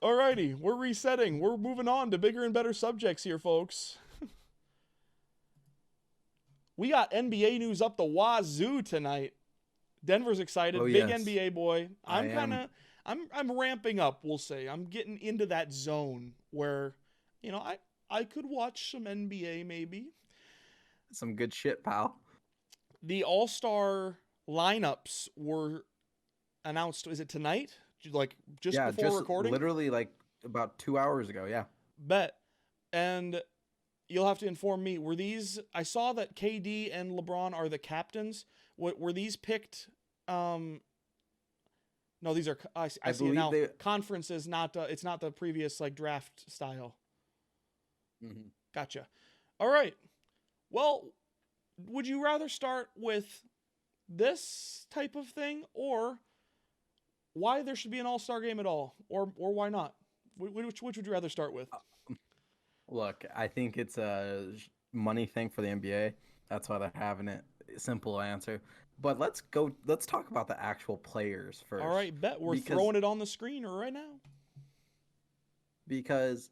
Alrighty, we're resetting. We're moving on to bigger and better subjects here, folks. We got NBA news up the wazoo tonight. Denver's excited. Oh Big yes, NBA boy. I I'm kind am. of I'm ramping up, we'll say. I'm getting into that zone where, I could watch some NBA maybe. Some good shit, pal. The All-Star lineups were announced. Is it tonight? Like just Yeah, before just recording? literally like about 2 hours ago. Yeah. Bet. And you'll have to inform me. Were these? I saw that KD and LeBron are the captains. What were these picked? No, these are. I I see it believe now. they. Conferences, not. It's not the previous like draft style. Mhm. Gotcha. All right. Well, would you rather start with this type of thing, or why there should be an All Star game at all, or why not? Which would you rather start with? Look, I think it's a money thing for the NBA. That's why they're having it. Simple answer. But let's go. Let's talk about the actual players All first, right, bet we're because throwing it on the screen right now. because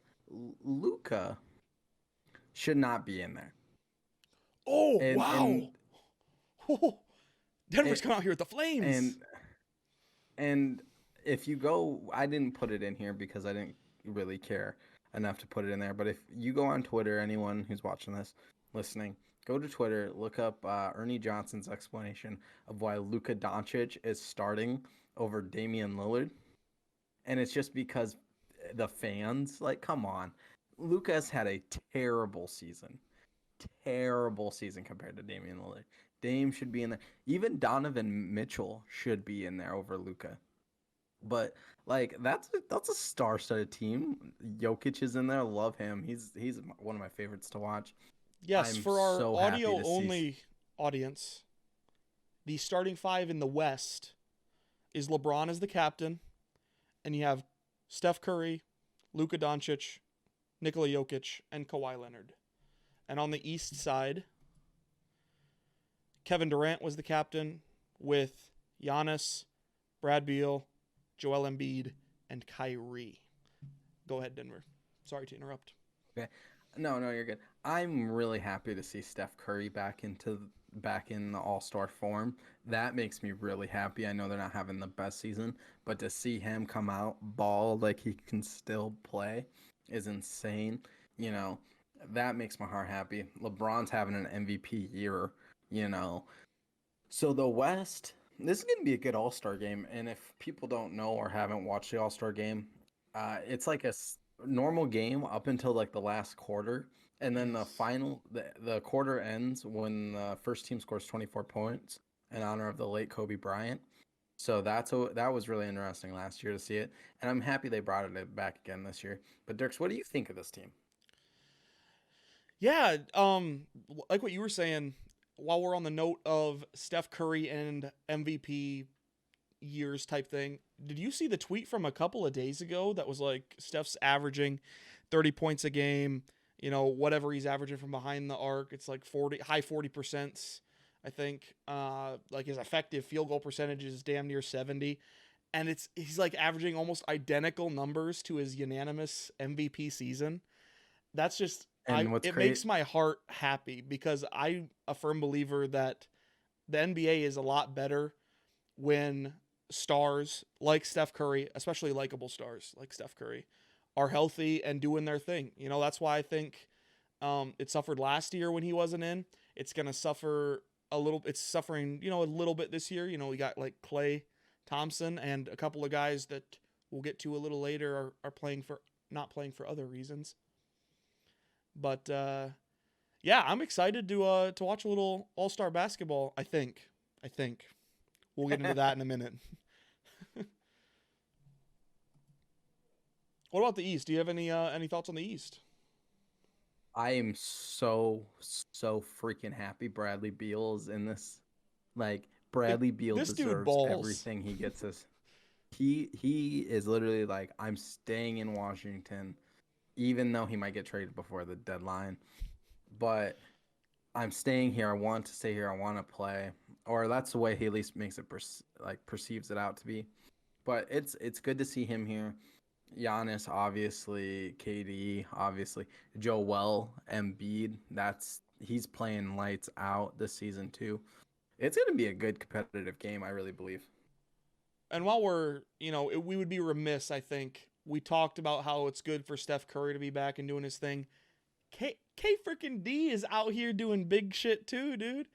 Luca should not be in there. Oh And and wow! Denver's and come out here with the flames. and and if you go, I didn't put it in here because I didn't really care enough to put it in there. But if you go on Twitter, anyone who's watching this, listening, go to Twitter, look up Ernie Johnson's explanation of why Luka Doncic is starting over Damian Lillard, and it's just because the fans, like, come on, Luka's had a terrible season compared to Damian Lillard. Dame should be in there. Even Donovan Mitchell should be in there over Luka. But like that's a star-studded team. Jokic is in there. Love him. He's one of my favorites to watch. Yes, I'm for our so happy audio to see. only audience, the starting five in the West is LeBron as the captain, and you have Steph Curry, Luka Doncic, Nikola Jokic, and Kawhi Leonard. And on the East side, Kevin Durant was the captain with Giannis, Brad Beal, Joel Embiid, and Kyrie. Go ahead, Denver. Sorry to interrupt. Okay. No, you're good. I'm really happy to see Steph Curry back in the All-Star form. That makes me really happy. I know they're not having the best season, but to see him come out ball like he can still play is insane. You know, that makes my heart happy. LeBron's having an MVP year, you know. So the West, this is going to be a good All-Star game, and if people don't know or haven't watched the All-Star game, it's like normal game up until like the last quarter, and then the Yes. final the quarter ends when the first team scores 24 points in honor of the late Kobe Bryant. So that was really interesting last year to see it, and I'm happy they brought it back again this year. But Dirks, what do you think of this team? Yeah, like what you were saying, while we're on the note of Steph Curry and MVP years type thing, did you see the tweet from a couple of days ago that was like Steph's averaging 30 points a game, whatever he's averaging from behind the arc, it's like 40 high 40%, I think. Like his effective field goal percentage is damn near 70, and he's like averaging almost identical numbers to his unanimous MVP season. That's just I And what's it great, makes my heart happy because I'm a firm believer that the NBA is a lot better when stars like Steph Curry, especially likable stars like Steph Curry, are healthy and doing their thing. That's why I think it suffered last year when he wasn't in. It's gonna suffer a little. It's suffering, a little bit this year. We got like Clay Thompson and a couple of guys that we'll get to a little later are playing for not playing for other reasons. But yeah, I'm excited to watch a little All Star basketball. I think we'll get into that in a minute. What about the East? Do you have any thoughts on the East? I am so freaking happy Bradley Beal is in this. Like, It, Bradley Beal this dude deserves balls. everything he gets. This he is literally like, I'm staying in Washington, even though he might get traded before the deadline. But I'm staying here. I want to stay here. I want to play, or that's the way he at least makes it perceives it out to be. But it's good to see him here. Giannis, obviously, KD, obviously, Joel Embiid. He's playing lights out this season too. It's gonna be a good competitive game, I really believe. And while we're, we would be remiss, I think. We talked about how it's good for Steph Curry to be back and doing his thing. K freaking D is out here doing big shit too, dude.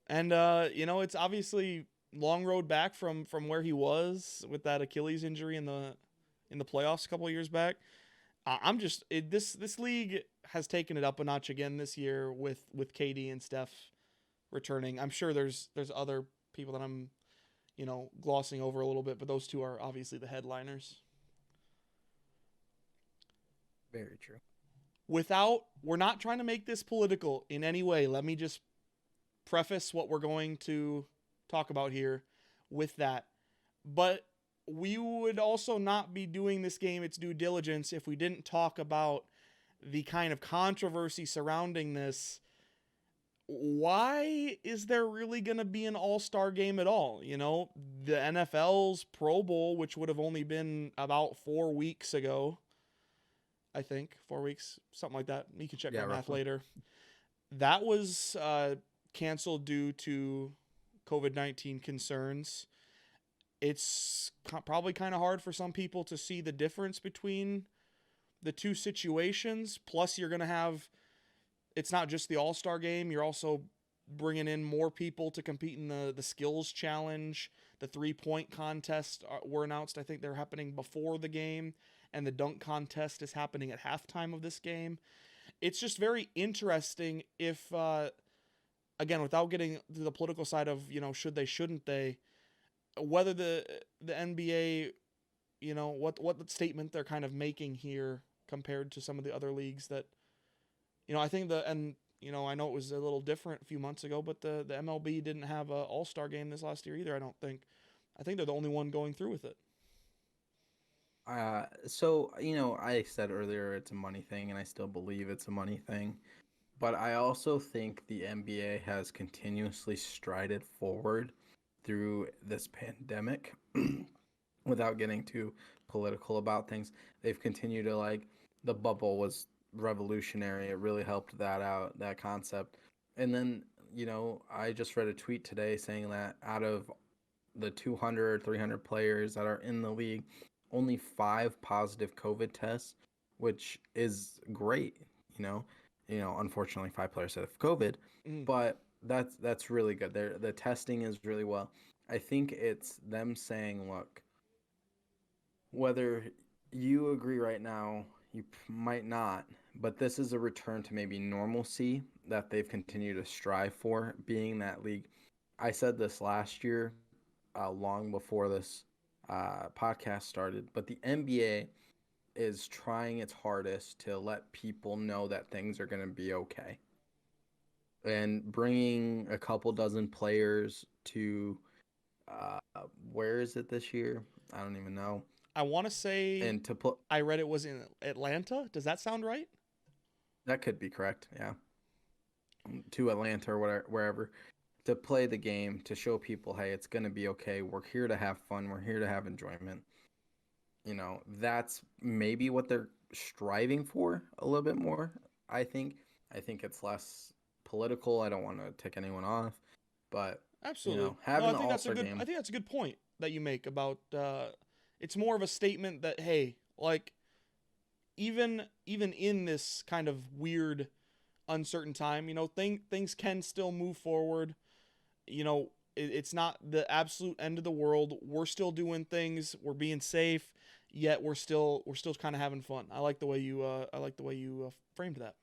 And it's obviously long road back from where he was with that Achilles injury in the playoffs a couple of years back. This league has taken it up a notch again this year with KD and Steph returning. I'm sure there's other people that I'm glossing over a little bit, but those two are obviously the headliners. Very true. We're not trying to make this political in any way. Let me just preface what we're going to talk about here with that. But we would also not be doing this game its due diligence if we didn't talk about the kind of controversy surrounding this. Why is there really going to be an all-star game at all? The NFL's Pro Bowl, which would have only been about 4 weeks ago, I think 4 weeks, something like that. You can check my math later. That was canceled due to COVID-19 concerns. It's probably kind of hard for some people to see the difference between the two situations. Plus, you're going to have, it's not just the All-Star game. You're also bringing in more people to compete in the skills challenge. The 3-point contest were announced. I think they're happening before the game. And the dunk contest is happening at halftime of this game. It's just very interesting if, again, without getting to the political side of, should they, shouldn't they, whether the NBA, what statement they're kind of making here compared to some of the other leagues that, I think I know it was a little different a few months ago, but the MLB didn't have an all-star game this last year either, I don't think. I think they're the only one going through with it. So, I said earlier it's a money thing, and I still believe it's a money thing. But I also think the NBA has continuously strided forward through this pandemic without getting too political about things. They've continued to, the bubble was revolutionary. It really helped that concept. And then, I just read a tweet today saying that out of the 200, 300 players that are in the league, only 5 positive COVID tests, which is great. Unfortunately 5 players have COVID, but that's really good. The testing is really well. I think it's them saying, look, whether you agree right now, you might not, but this is a return to maybe normalcy that they've continued to strive for, being that league. I said this last year, long before this podcast started, but the NBA is trying its hardest to let people know that things are going to be okay. And bringing a couple dozen players to, where is it this year? I don't even know. I want to say, I read it was in Atlanta. Does that sound right? That could be correct, yeah. To Atlanta or wherever. To play the game, to show people, hey, it's going to be okay. We're here to have fun. We're here to have enjoyment. That's maybe what they're striving for a little bit more, I think. I think it's less political. I don't want to tick anyone off. But, absolutely. having the All-Star game. I think that's a good point that you make about it's more of a statement that, hey, even in this kind of weird, uncertain time, things can still move forward. It's not the absolute end of the world. We're still doing things. We're being safe, yet we're still kind of having fun. I like the way you framed that.